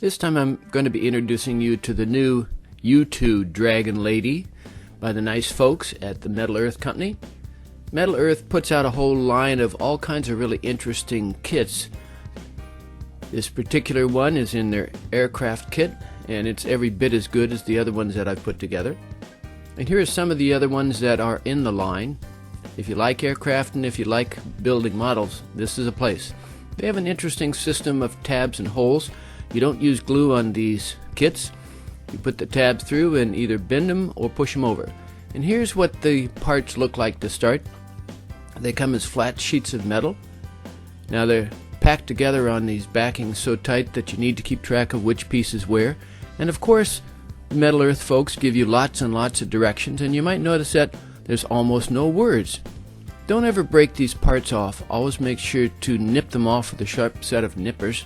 This time I'm going to be introducing you to the new U-2 Dragon Lady by the nice folks at the MetalEarth company. MetalEarth puts out a whole line of all kinds of really interesting kits. This particular one is in their aircraft kit, and it's every bit as good as the other ones that I've put together. And here are some of the other ones that are in the line. If you like aircraft and if you like building models, this is a place. They have an interesting system of tabs and holes. You don't use glue on these kits. You put the tabs through and either bend them or push them over. And here's what the parts look like to start. They come as flat sheets of metal. Now they're packed together on these backings so tight that you need to keep track of which piece is where. And of course, the MetalEarth folks give you lots and lots of directions, and you might notice that there's almost no words. Don't ever break these parts off. Always make sure to nip them off with a sharp set of nippers.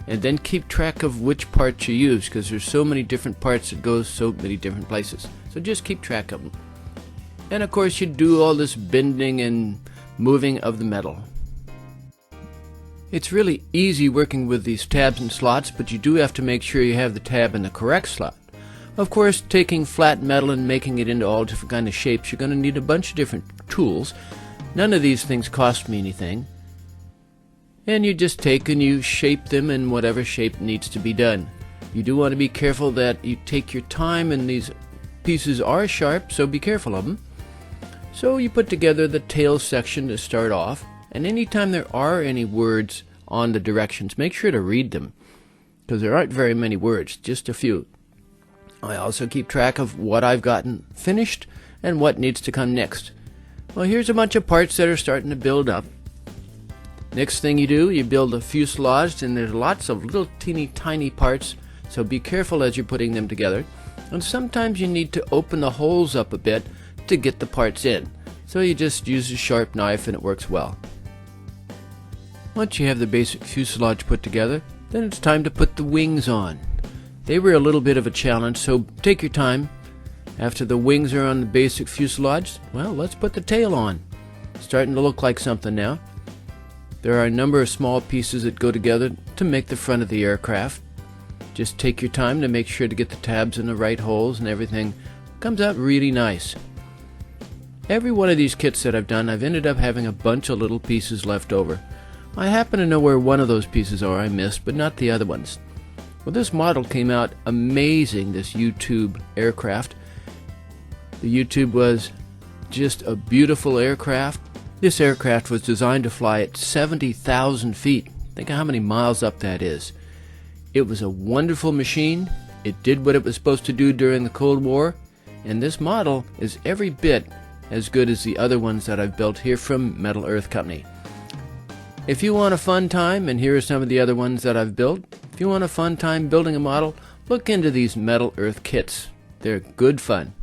And then keep track of which parts you use, because there's so many different parts that go so many different places. So just keep track of them. And of course you do all this bending and moving of the metal. It's really easy working with these tabs and slots, but you do have to make sure you have the tab in the correct slot. Of course, taking flat metal and making it into all different kind of shapes, you're going to need a bunch of different tools. None of these things cost me anything. And you just take and you shape them in whatever shape needs to be done. You do want to be careful that you take your time, and these pieces are sharp, so be careful of them. So you put together the tail section to start off, and anytime there are any words on the directions, make sure to read them, because there aren't very many words, just a few. I also keep track of what I've gotten finished and what needs to come next. Well, here's a bunch of parts that are starting to build up. Next thing you do, you build a fuselage, and there's lots of little teeny tiny parts, so be careful as you're putting them together. And sometimes you need to open the holes up a bit to get the parts in. So you just use a sharp knife and it works well. Once you have the basic fuselage put together, then it's time to put the wings on. They were a little bit of a challenge, so take your time. After the wings are on the basic fuselage, well, let's put the tail on. Starting to look like something now. There are a number of small pieces that go together to make the front of the aircraft. Just take your time to make sure to get the tabs in the right holes, and everything comes out really nice. Every one of these kits that I've done, I've ended up having a bunch of little pieces left over. I happen to know where one of those pieces are I missed, but not the other ones. Well, this model came out amazing, this U-2 aircraft. The U-2 was just a beautiful aircraft. This aircraft was designed to fly at 70,000 feet. Think of how many miles up that is. It was a wonderful machine. It did what it was supposed to do during the Cold War. And this model is every bit as good as the other ones that I've built here from MetalEarth Company. If you want a fun time, and here are some of the other ones that I've built, if you want a fun time building a model, look into these MetalEarth kits. They're good fun.